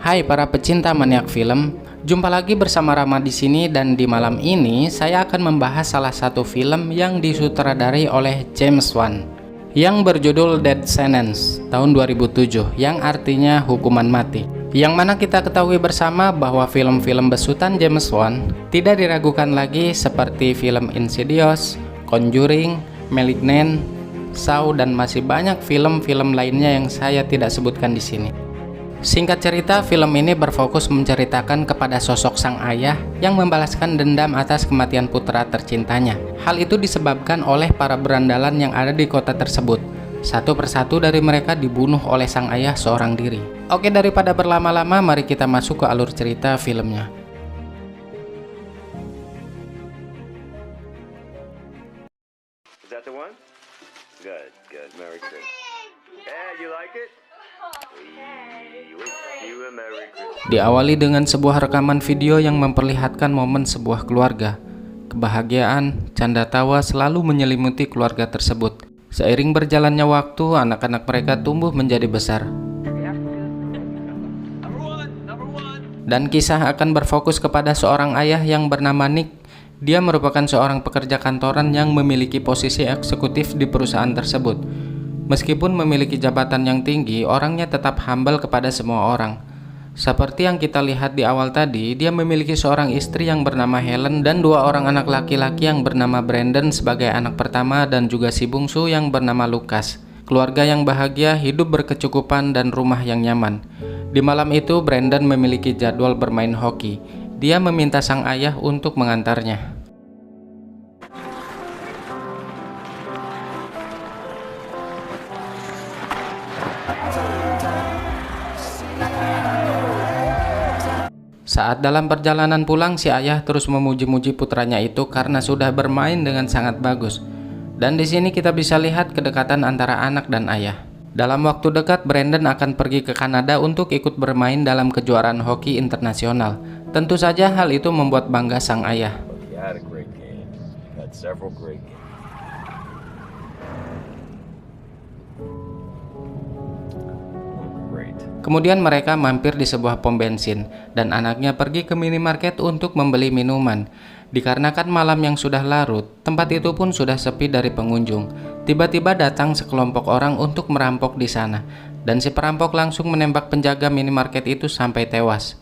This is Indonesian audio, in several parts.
Hai para pecinta maniak film, jumpa lagi bersama Rama di sini, dan di malam ini saya akan membahas salah satu film yang disutradarai oleh James Wan yang berjudul Death Sentence tahun 2007, yang artinya hukuman mati. Yang mana kita ketahui bersama bahwa film-film besutan James Wan tidak diragukan lagi seperti film Insidious, Conjuring, Malignant, Saw, dan masih banyak film-film lainnya yang saya tidak sebutkan di sini. Singkat cerita, film ini berfokus menceritakan kepada sosok sang ayah yang membalaskan dendam atas kematian putra tercintanya. Hal itu disebabkan oleh para berandalan yang ada di kota tersebut. Satu persatu dari mereka dibunuh oleh sang ayah seorang diri. Oke, daripada berlama-lama, mari kita masuk ke alur cerita filmnya. Is that the one? Good, good. Merry Christmas. Hey, you like it? We wish you a Merry Christmas. Diawali dengan sebuah rekaman video yang memperlihatkan momen sebuah keluarga. Kebahagiaan, canda tawa selalu menyelimuti keluarga tersebut. Seiring berjalannya waktu, anak-anak mereka tumbuh menjadi besar. Dan kisah akan berfokus kepada seorang ayah yang bernama Nick. Dia merupakan seorang pekerja kantoran yang memiliki posisi eksekutif di perusahaan tersebut. Meskipun memiliki jabatan yang tinggi, orangnya tetap humble kepada semua orang. Seperti yang kita lihat di awal tadi, dia memiliki seorang istri yang bernama Helen dan dua orang anak laki-laki yang bernama Brandon sebagai anak pertama dan juga si bungsu yang bernama Lucas. Keluarga yang bahagia, hidup berkecukupan, dan rumah yang nyaman. Di malam itu, Brandon memiliki jadwal bermain hoki. Dia meminta sang ayah untuk mengantarnya. Saat dalam perjalanan pulang, si ayah terus memuji-muji putranya itu karena sudah bermain dengan sangat bagus. Dan di sini kita bisa lihat kedekatan antara anak dan ayah. Dalam waktu dekat, Brandon akan pergi ke Kanada untuk ikut bermain dalam kejuaraan hoki internasional. Tentu saja hal itu membuat bangga sang ayah. Kemudian mereka mampir di sebuah pom bensin dan anaknya pergi ke minimarket untuk membeli minuman. Dikarenakan malam yang sudah larut, tempat itu pun sudah sepi dari pengunjung. Tiba-tiba datang sekelompok orang untuk merampok di sana, dan si perampok langsung menembak penjaga minimarket itu sampai tewas.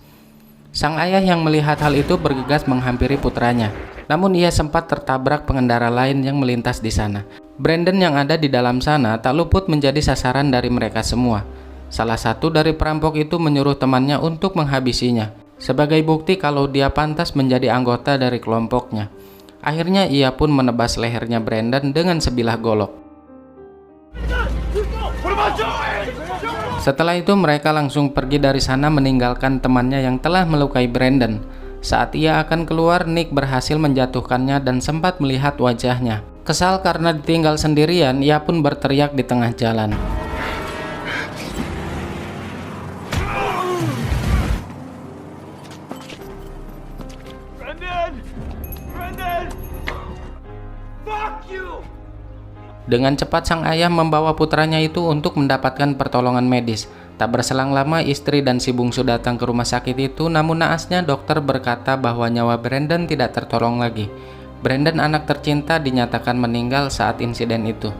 Sang ayah yang melihat hal itu bergegas menghampiri putranya, namun ia sempat tertabrak pengendara lain yang melintas di sana. Brandon yang ada di dalam sana tak luput menjadi sasaran dari mereka semua. Salah satu dari perampok itu menyuruh temannya untuk menghabisinya, sebagai bukti kalau dia pantas menjadi anggota dari kelompoknya. Akhirnya ia pun menebas lehernya Brandon dengan sebilah golok. Setelah itu mereka langsung pergi dari sana meninggalkan temannya yang telah melukai Brandon. Saat ia akan keluar, Nick berhasil menjatuhkannya dan sempat melihat wajahnya. Kesal karena ditinggal sendirian, ia pun berteriak di tengah jalan. Dengan cepat sang ayah membawa putranya itu untuk mendapatkan pertolongan medis. Tak berselang lama istri dan si bungsu datang ke rumah sakit itu, namun naasnya dokter berkata bahwa nyawa Brandon tidak tertolong lagi. Brandon, anak tercinta, dinyatakan meninggal saat insiden itu.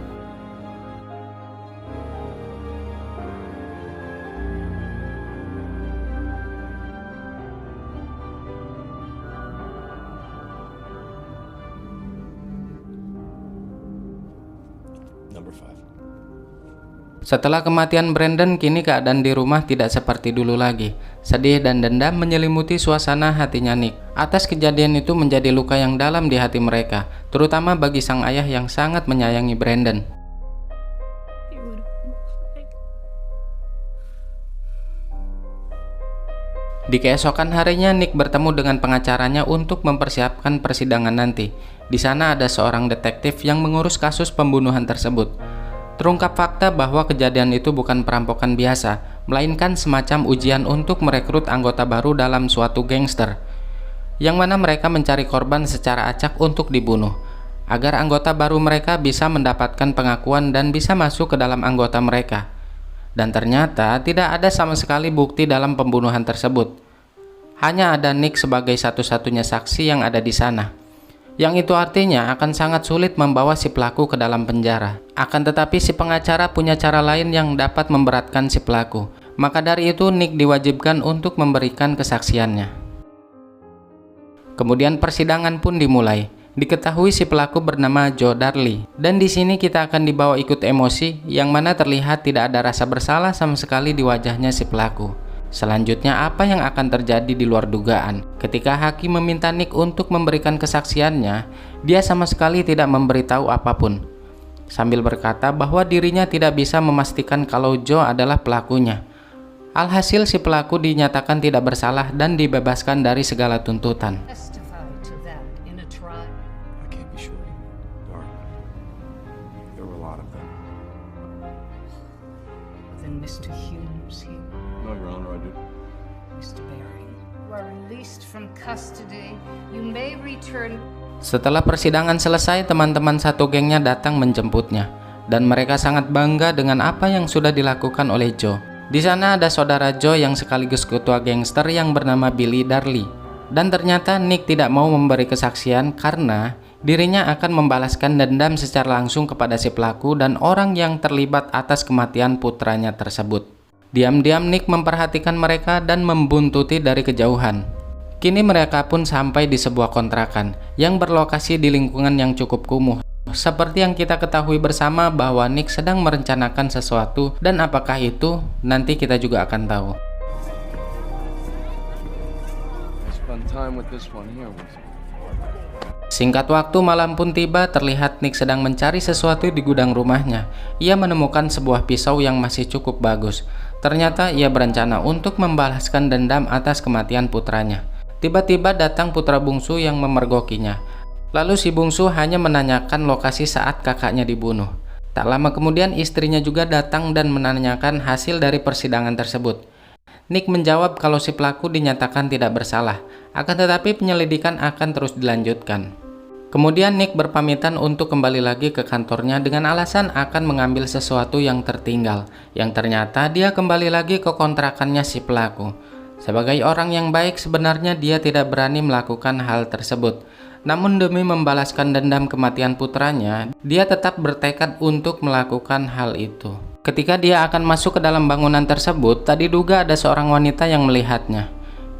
Setelah kematian Brandon, kini keadaan di rumah tidak seperti dulu lagi. Sedih dan dendam menyelimuti suasana hatinya Nick. Atas kejadian itu menjadi luka yang dalam di hati mereka, terutama bagi sang ayah yang sangat menyayangi Brandon. Di keesokan harinya, Nick bertemu dengan pengacaranya untuk mempersiapkan persidangan nanti. Di sana ada seorang detektif yang mengurus kasus pembunuhan tersebut. Terungkap fakta bahwa kejadian itu bukan perampokan biasa, melainkan semacam ujian untuk merekrut anggota baru dalam suatu gangster, yang mana mereka mencari korban secara acak untuk dibunuh, agar anggota baru mereka bisa mendapatkan pengakuan dan bisa masuk ke dalam anggota mereka. Dan ternyata tidak ada sama sekali bukti dalam pembunuhan tersebut. Hanya ada Nick sebagai satu-satunya saksi yang ada di sana. Yang itu artinya akan sangat sulit membawa si pelaku ke dalam penjara. Akan tetapi si pengacara punya cara lain yang dapat memberatkan si pelaku. Maka dari itu Nick diwajibkan untuk memberikan kesaksiannya. Kemudian persidangan pun dimulai. Diketahui si pelaku bernama Joe Darley, dan di sini kita akan dibawa ikut emosi, yang mana terlihat tidak ada rasa bersalah sama sekali di wajahnya si pelaku. Selanjutnya, apa yang akan terjadi di luar dugaan? Ketika hakim meminta Nick untuk memberikan kesaksiannya, dia sama sekali tidak memberitahu apapun, sambil berkata bahwa dirinya tidak bisa memastikan kalau Joe adalah pelakunya. Alhasil si pelaku dinyatakan tidak bersalah dan dibebaskan dari segala tuntutan. Mr. Humes here. No, Your Honor, I do. Mr. Baring, you are released from custody. You may return. Setelah persidangan selesai, teman-teman satu gengnya datang menjemputnya, dan mereka sangat bangga dengan apa yang sudah dilakukan oleh Joe. Di sana ada saudara Joe yang sekaligus ketua gangster yang bernama Billy Darley. Dan ternyata Nick tidak mau memberi kesaksian karena dirinya akan membalaskan dendam secara langsung kepada si pelaku dan orang yang terlibat atas kematian putranya tersebut. Diam-diam Nick memperhatikan mereka dan membuntuti dari kejauhan. Kini mereka pun sampai di sebuah kontrakan yang berlokasi di lingkungan yang cukup kumuh. Seperti yang kita ketahui bersama bahwa Nick sedang merencanakan sesuatu, dan apakah itu nanti kita juga akan tahu. Singkat waktu, malam pun tiba. Terlihat Nick sedang mencari sesuatu di gudang rumahnya. Ia menemukan sebuah pisau yang masih cukup bagus. Ternyata ia berencana untuk membalaskan dendam atas kematian putranya. Tiba-tiba datang putra bungsu yang memergokinya. Lalu si bungsu hanya menanyakan lokasi saat kakaknya dibunuh. Tak lama kemudian istrinya juga datang dan menanyakan hasil dari persidangan tersebut. Nick menjawab kalau si pelaku dinyatakan tidak bersalah, akan tetapi penyelidikan akan terus dilanjutkan. Kemudian Nick berpamitan untuk kembali lagi ke kantornya dengan alasan akan mengambil sesuatu yang tertinggal, yang ternyata dia kembali lagi ke kontrakannya si pelaku. Sebagai orang yang baik, sebenarnya dia tidak berani melakukan hal tersebut. Namun demi membalaskan dendam kematian putranya, dia tetap bertekad untuk melakukan hal itu. Ketika dia akan masuk ke dalam bangunan tersebut, tak diduga ada seorang wanita yang melihatnya.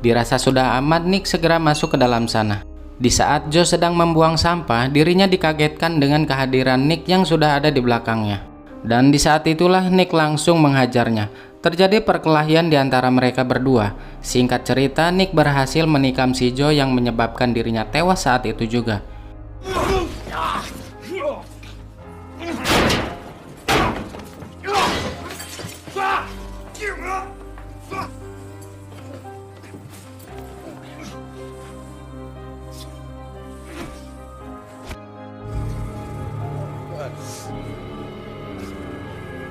Dirasa sudah aman, Nick segera masuk ke dalam sana. Di saat Joe sedang membuang sampah, dirinya dikagetkan dengan kehadiran Nick yang sudah ada di belakangnya. Dan di saat itulah Nick langsung menghajarnya. Terjadi perkelahian di antara mereka berdua. Singkat cerita, Nick berhasil menikam si Joe yang menyebabkan dirinya tewas saat itu juga.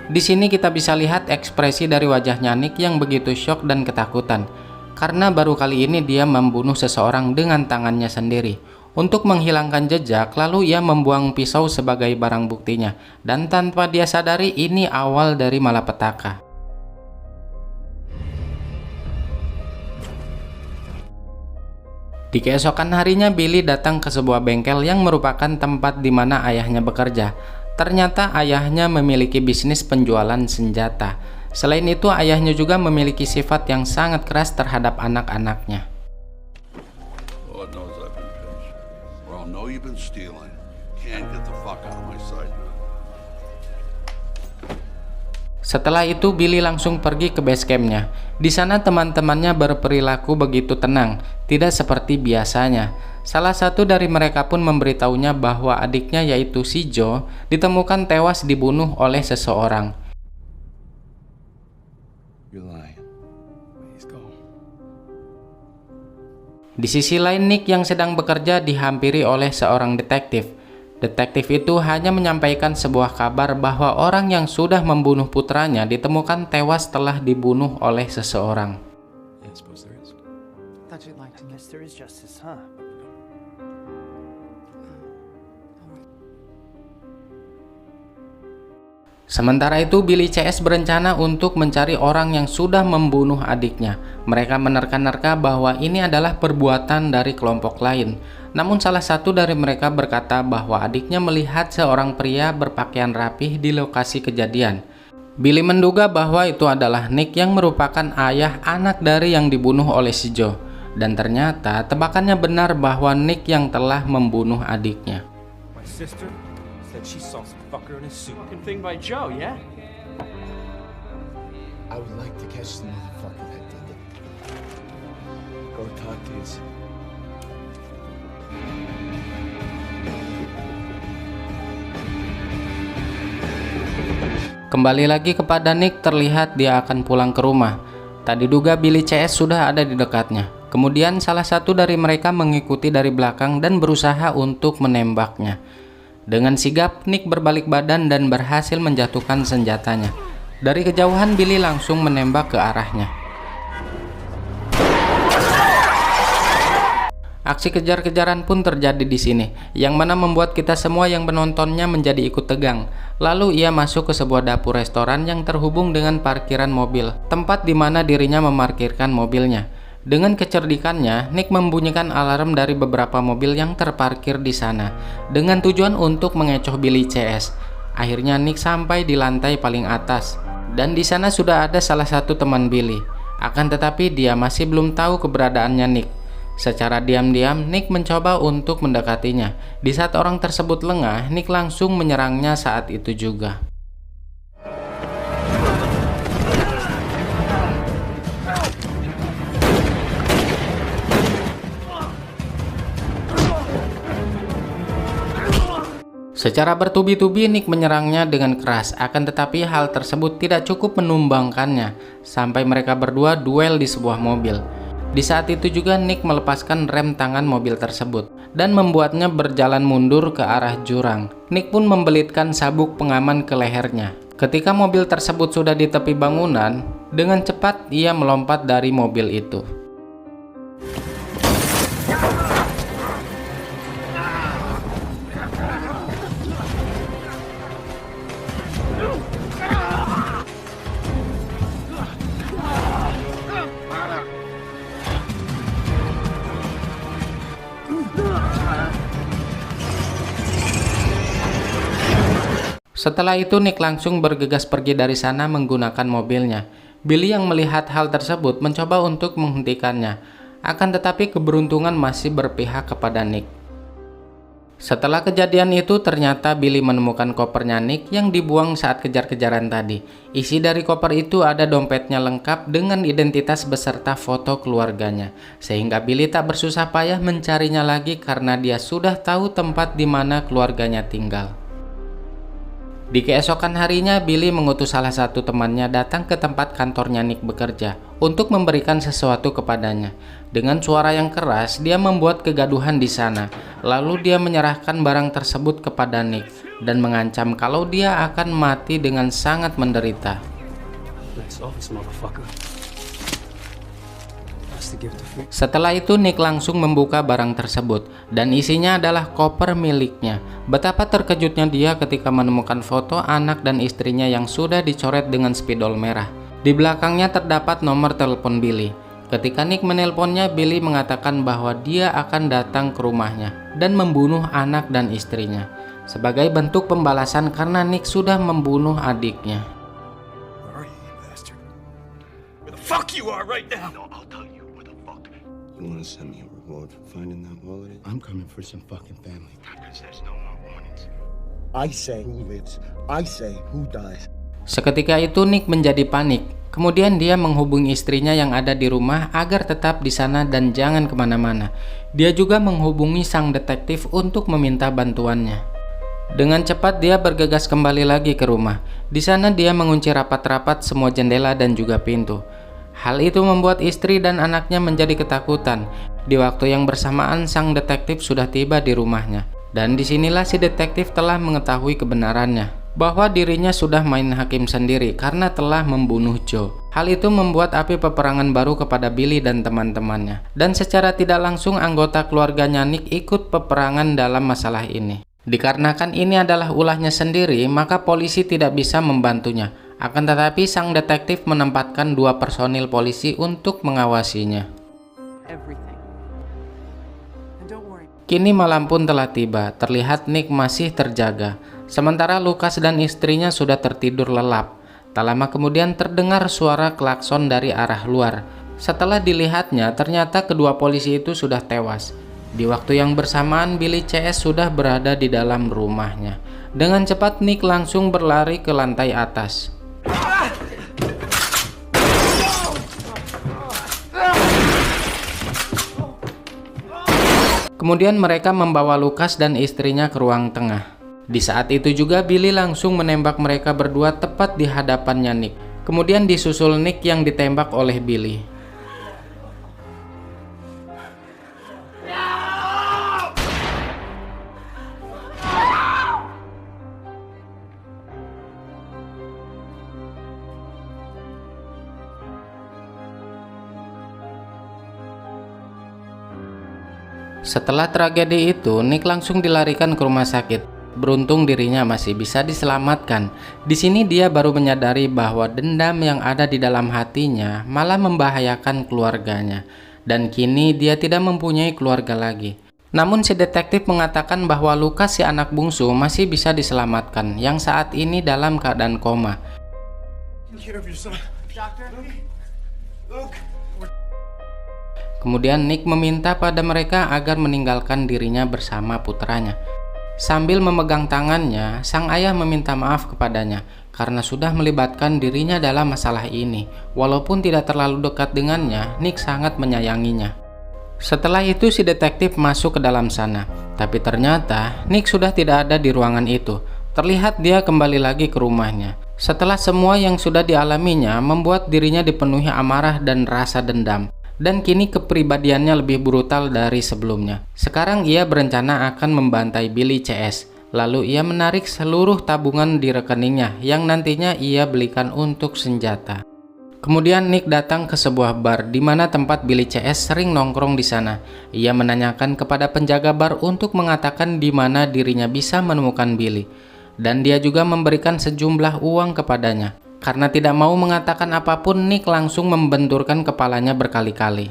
Di sini kita bisa lihat ekspresi dari wajahnya Nick yang begitu syok dan ketakutan, karena baru kali ini dia membunuh seseorang dengan tangannya sendiri. Untuk menghilangkan jejak, lalu ia membuang pisau sebagai barang buktinya, dan tanpa dia sadari ini awal dari malapetaka. Di keesokan harinya, Billy datang ke sebuah bengkel yang merupakan tempat di mana ayahnya bekerja. Ternyata ayahnya memiliki bisnis penjualan senjata. Selain itu, ayahnya juga memiliki sifat yang sangat keras terhadap anak-anaknya. Setelah itu, Billy langsung pergi ke base campnya. Di sana teman-temannya berperilaku begitu tenang, tidak seperti biasanya. Salah satu dari mereka pun memberitahunya bahwa adiknya, yaitu si Joe, ditemukan tewas dibunuh oleh seseorang. Di sisi lain, Nick yang sedang bekerja dihampiri oleh seorang detektif. Detektif itu hanya menyampaikan sebuah kabar bahwa orang yang sudah membunuh putranya ditemukan tewas setelah dibunuh oleh seseorang. Yeah, I suppose there is. Thought you'd like to guess there is justice, huh? Sementara itu, Billy CS berencana untuk mencari orang yang sudah membunuh adiknya. Mereka menerka-nerka bahwa ini adalah perbuatan dari kelompok lain. Namun salah satu dari mereka berkata bahwa adiknya melihat seorang pria berpakaian rapih di lokasi kejadian. Billy menduga bahwa itu adalah Nick yang merupakan ayah anak dari yang dibunuh oleh si Joe. Dan ternyata tebakannya benar bahwa Nick yang telah membunuh adiknya. My sister said she saw some fucker in a suit. Fucking thing by Joe, yeah? I would like to catch the motherfucker that did it. Go talk to his. Kembali lagi kepada Nick, terlihat dia akan pulang ke rumah. Tak diduga Billy CS sudah ada di dekatnya. Kemudian salah satu dari mereka mengikuti dari belakang dan berusaha untuk menembaknya. Dengan sigap, Nick berbalik badan dan berhasil menjatuhkan senjatanya. Dari kejauhan, Billy langsung menembak ke arahnya. Aksi kejar-kejaran pun terjadi di sini, yang mana membuat kita semua yang menontonnya menjadi ikut tegang. Lalu ia masuk ke sebuah dapur restoran yang terhubung dengan parkiran mobil, tempat di mana dirinya memarkirkan mobilnya. Dengan kecerdikannya, Nick membunyikan alarm dari beberapa mobil yang terparkir di sana, dengan tujuan untuk mengecoh Billy CS. Akhirnya Nick sampai di lantai paling atas, dan di sana sudah ada salah satu teman Billy. Akan tetapi dia masih belum tahu keberadaannya Nick. Secara diam-diam, Nick mencoba untuk mendekatinya. Di saat orang tersebut lengah, Nick langsung menyerangnya saat itu juga. Secara bertubi-tubi, Nick menyerangnya dengan keras. Akan tetapi hal tersebut tidak cukup menumbangkannya, sampai mereka berdua duel di sebuah mobil. Di saat itu juga Nick melepaskan rem tangan mobil tersebut dan membuatnya berjalan mundur ke arah jurang. Nick pun membelitkan sabuk pengaman ke lehernya. Ketika mobil tersebut sudah di tepi bangunan, dengan cepat ia melompat dari mobil itu. Setelah itu Nick langsung bergegas pergi dari sana menggunakan mobilnya. Billy yang melihat hal tersebut mencoba untuk menghentikannya. Akan tetapi keberuntungan masih berpihak kepada Nick. Setelah kejadian itu ternyata Billy menemukan kopernya Nick yang dibuang saat kejar-kejaran tadi. Isi dari koper itu ada dompetnya lengkap dengan identitas beserta foto keluarganya. Sehingga Billy tak bersusah payah mencarinya lagi karena dia sudah tahu tempat di mana keluarganya tinggal. Di keesokan harinya, Billy mengutus salah satu temannya datang ke tempat kantornya Nick bekerja untuk memberikan sesuatu kepadanya. Dengan suara yang keras, dia membuat kegaduhan di sana. Lalu dia menyerahkan barang tersebut kepada Nick dan mengancam kalau dia akan mati dengan sangat menderita. Nice office, motherfucker. Setelah itu Nick langsung membuka barang tersebut dan isinya adalah koper miliknya. Betapa terkejutnya dia ketika menemukan foto anak dan istrinya yang sudah dicoret dengan spidol merah. Di belakangnya terdapat nomor telepon Billy. Ketika Nick menelponnya, Billy mengatakan bahwa dia akan datang ke rumahnya dan membunuh anak dan istrinya sebagai bentuk pembalasan karena Nick sudah membunuh adiknya. Where are you, bastard? Where the fuck you are right now? No, I'll tell you where the fuck. You wanna send me a reward for finding that wallet? I'm coming for some fucking family. Because there's no more warnings. I say who lives. I say who dies. Seketika itu Nick menjadi panik. Kemudian dia menghubungi istrinya yang ada di rumah agar tetap di sana dan jangan kemana-mana. Dia juga menghubungi sang detektif untuk meminta bantuannya. Dengan cepat dia bergegas kembali lagi ke rumah. Di sana dia mengunci rapat-rapat semua jendela dan juga pintu. Hal itu membuat istri dan anaknya menjadi ketakutan. Di waktu yang bersamaan, sang detektif sudah tiba di rumahnya. Dan disinilah si detektif telah mengetahui kebenarannya, bahwa dirinya sudah main hakim sendiri karena telah membunuh Joe. Hal itu membuat api peperangan baru kepada Billy dan teman-temannya. Dan secara tidak langsung anggota keluarganya Nick ikut peperangan dalam masalah ini. Dikarenakan ini adalah ulahnya sendiri, maka polisi tidak bisa membantunya. Akan tetapi sang detektif menempatkan 2 personil polisi untuk mengawasinya. Everything. And don't worry. Kini malam pun telah tiba, terlihat Nick masih terjaga. Sementara Lucas dan istrinya sudah tertidur lelap. Tak lama kemudian terdengar suara klakson dari arah luar. Setelah dilihatnya, ternyata kedua polisi itu sudah tewas. Di waktu yang bersamaan, Billy CS sudah berada di dalam rumahnya. Dengan cepat Nick langsung berlari ke lantai atas. Kemudian mereka membawa Lucas dan istrinya ke ruang tengah. Di saat itu juga Billy langsung menembak mereka berdua tepat di hadapannya Nick. Kemudian disusul Nick yang ditembak oleh Billy. Setelah tragedi itu, Nick langsung dilarikan ke rumah sakit. Beruntung dirinya masih bisa diselamatkan. Di sini dia baru menyadari bahwa dendam yang ada di dalam hatinya malah membahayakan keluarganya. Dan kini dia tidak mempunyai keluarga lagi. Namun si detektif mengatakan bahwa Lucas, si anak bungsu, masih bisa diselamatkan, yang saat ini dalam keadaan koma. Kemudian Nick meminta pada mereka agar meninggalkan dirinya bersama putranya. Sambil memegang tangannya, sang ayah meminta maaf kepadanya karena sudah melibatkan dirinya dalam masalah ini. Walaupun tidak terlalu dekat dengannya, Nick sangat menyayanginya. Setelah itu si detektif masuk ke dalam sana, tapi ternyata Nick sudah tidak ada di ruangan itu. Terlihat dia kembali lagi ke rumahnya. Setelah semua yang sudah dialaminya membuat dirinya dipenuhi amarah dan rasa dendam. Dan kini kepribadiannya lebih brutal dari sebelumnya. Sekarang ia berencana akan membantai Billy CS. Lalu ia menarik seluruh tabungan di rekeningnya yang nantinya ia belikan untuk senjata. Kemudian Nick datang ke sebuah bar di mana tempat Billy CS sering nongkrong di sana. Ia menanyakan kepada penjaga bar untuk mengatakan di mana dirinya bisa menemukan Billy. Dan dia juga memberikan sejumlah uang kepadanya. Karena tidak mau mengatakan apapun, Nick langsung membenturkan kepalanya berkali-kali.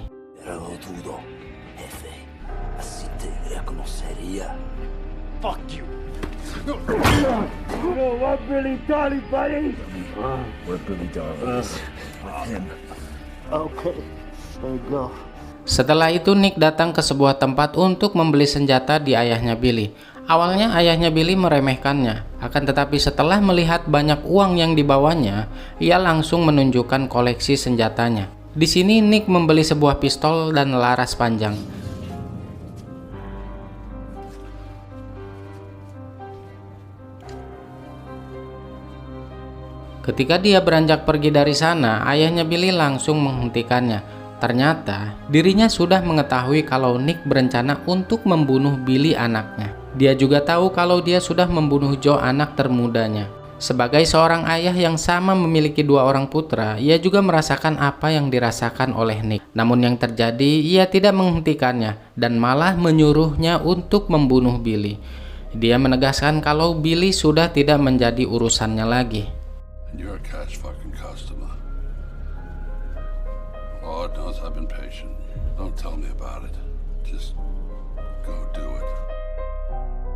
Fuck you. You know what Billy Dolly, buddy? Where Billy Dolly is. With him. Okay, there you go. Setelah itu Nick datang ke sebuah tempat untuk membeli senjata di ayahnya Billy. Awalnya ayahnya Billy meremehkannya, akan tetapi setelah melihat banyak uang yang dibawanya, ia langsung menunjukkan koleksi senjatanya. Di sini Nick membeli sebuah pistol dan laras panjang. Ketika dia beranjak pergi dari sana, ayahnya Billy langsung menghentikannya. Ternyata dirinya sudah mengetahui kalau Nick berencana untuk membunuh Billy anaknya. Dia juga tahu kalau dia sudah membunuh Joe, anak termudanya. Sebagai seorang ayah yang sama memiliki 2 orang putra, ia juga merasakan apa yang dirasakan oleh Nick. Namun yang terjadi, ia tidak menghentikannya dan malah menyuruhnya untuk membunuh Billy. Dia menegaskan kalau Billy sudah tidak menjadi urusannya lagi. You're a cash fucking customer. Lord knows I've been patient. Don't tell me about it. Just go do it.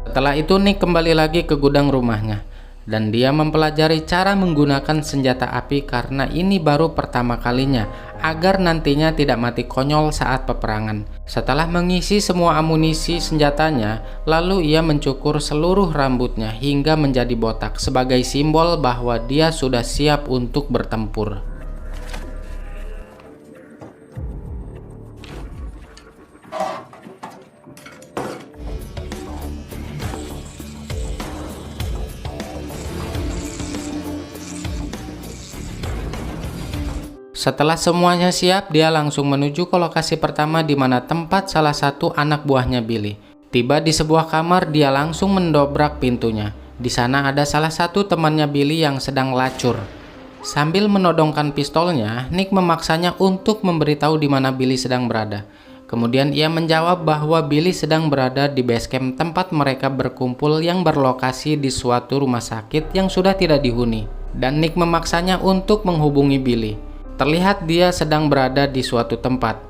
Setelah itu Nick kembali lagi ke gudang rumahnya dan dia mempelajari cara menggunakan senjata api karena ini baru pertama kalinya agar nantinya tidak mati konyol saat peperangan. Setelah mengisi semua amunisi senjatanya, lalu ia mencukur seluruh rambutnya hingga menjadi botak sebagai simbol bahwa dia sudah siap untuk bertempur. Setelah semuanya siap, dia langsung menuju ke lokasi pertama di mana tempat salah satu anak buahnya Billy. Tiba di sebuah kamar, dia langsung mendobrak pintunya. Di sana ada salah satu temannya Billy yang sedang lacur. Sambil menodongkan pistolnya, Nick memaksanya untuk memberitahu di mana Billy sedang berada. Kemudian ia menjawab bahwa Billy sedang berada di basecamp tempat mereka berkumpul yang berlokasi di suatu rumah sakit yang sudah tidak dihuni. Dan Nick memaksanya untuk menghubungi Billy. Terlihat dia sedang berada di suatu tempat.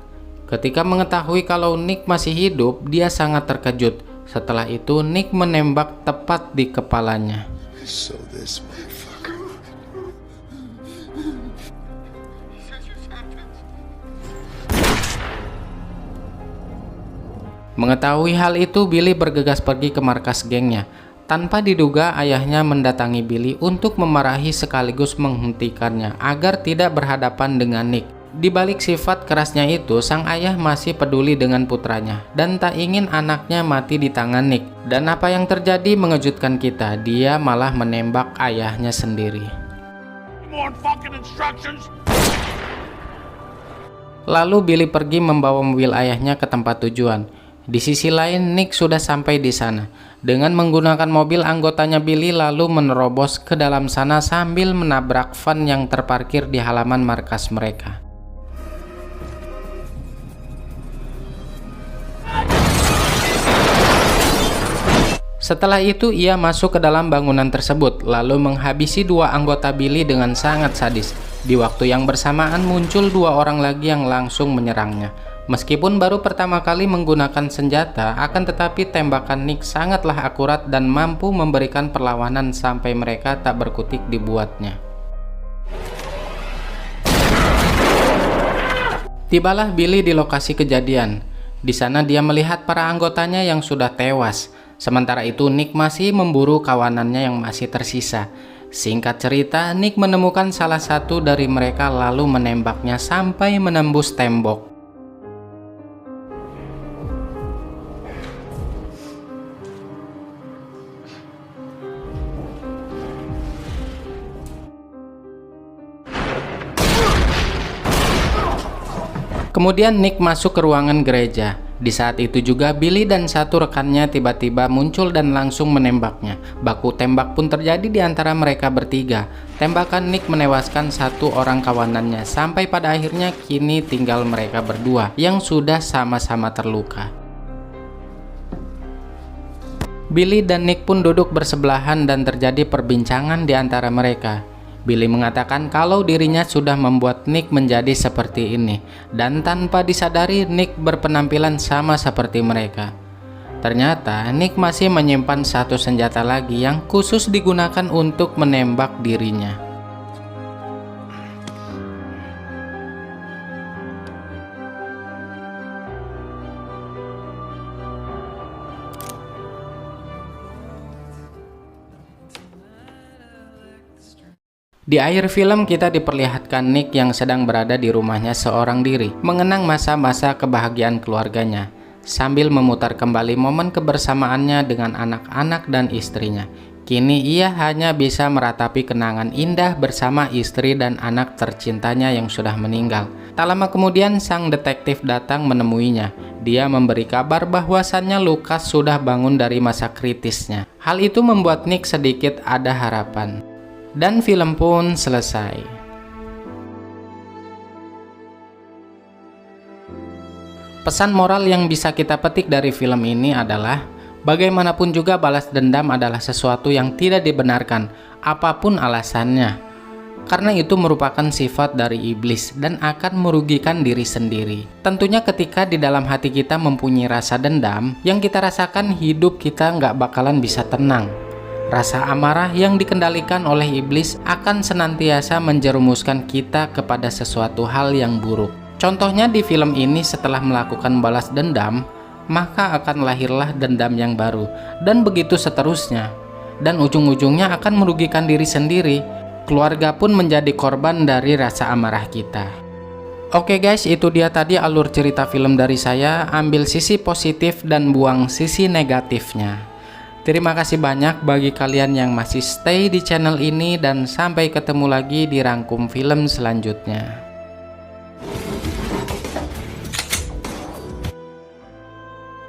Ketika mengetahui kalau Nick masih hidup, dia sangat terkejut. Setelah itu Nick menembak tepat di kepalanya. So this motherfucker. Mengetahui hal itu, Billy bergegas pergi ke markas gengnya. Tanpa diduga, ayahnya mendatangi Billy untuk memarahi sekaligus menghentikannya agar tidak berhadapan dengan Nick. Di balik sifat kerasnya itu, sang ayah masih peduli dengan putranya dan tak ingin anaknya mati di tangan Nick. Dan apa yang terjadi mengejutkan kita, dia malah menembak ayahnya sendiri. Lalu Billy pergi membawa mobil ayahnya ke tempat tujuan. Di sisi lain, Nick sudah sampai di sana. Dengan menggunakan mobil anggotanya Billy lalu menerobos ke dalam sana sambil menabrak van yang terparkir di halaman markas mereka. Setelah itu ia masuk ke dalam bangunan tersebut lalu menghabisi dua anggota Billy dengan sangat sadis. Di waktu yang bersamaan muncul dua orang lagi yang langsung menyerangnya. Meskipun baru pertama kali menggunakan senjata, akan tetapi tembakan Nick sangatlah akurat dan mampu memberikan perlawanan sampai mereka tak berkutik dibuatnya. Tibalah Billy di lokasi kejadian. Di sana dia melihat para anggotanya yang sudah tewas. Sementara itu Nick masih memburu kawanannya yang masih tersisa. Singkat cerita, Nick menemukan salah satu dari mereka lalu menembaknya sampai menembus tembok. Kemudian Nick masuk ke ruangan gereja. Di saat itu juga Billy dan satu rekannya tiba-tiba muncul dan langsung menembaknya. Baku tembak pun terjadi di antara mereka bertiga. Tembakan Nick menewaskan satu orang kawanannya sampai pada akhirnya kini tinggal mereka berdua yang sudah sama-sama terluka. Billy dan Nick pun duduk bersebelahan dan terjadi perbincangan di antara mereka. Billy mengatakan kalau dirinya sudah membuat Nick menjadi seperti ini, dan tanpa disadari Nick berpenampilan sama seperti mereka. Ternyata Nick masih menyimpan satu senjata lagi yang khusus digunakan untuk menembak dirinya. Di akhir film kita diperlihatkan Nick yang sedang berada di rumahnya seorang diri, mengenang masa-masa kebahagiaan keluarganya, sambil memutar kembali momen kebersamaannya dengan anak-anak dan istrinya. Kini ia hanya bisa meratapi kenangan indah bersama istri dan anak tercintanya yang sudah meninggal. Tak lama kemudian sang detektif datang menemuinya. Dia memberi kabar bahwasannya Lucas sudah bangun dari masa kritisnya. Hal itu membuat Nick sedikit ada harapan. Dan film pun selesai. Pesan moral yang bisa kita petik dari film ini adalah bagaimanapun juga balas dendam adalah sesuatu yang tidak dibenarkan, apapun alasannya. Karena itu merupakan sifat dari iblis dan akan merugikan diri sendiri. Tentunya ketika di dalam hati kita mempunyai rasa dendam, yang kita rasakan hidup kita nggak bakalan bisa tenang. Rasa amarah yang dikendalikan oleh iblis akan senantiasa menjerumuskan kita kepada sesuatu hal yang buruk. Contohnya di film ini setelah melakukan balas dendam, maka akan lahirlah dendam yang baru, dan begitu seterusnya. Dan ujung-ujungnya akan merugikan diri sendiri. Keluarga pun menjadi korban dari rasa amarah kita. Oke guys, itu dia tadi alur cerita film dari saya. Ambil sisi positif dan buang sisi negatifnya. Terima kasih banyak bagi kalian yang masih stay di channel ini dan sampai ketemu lagi di rangkum film selanjutnya.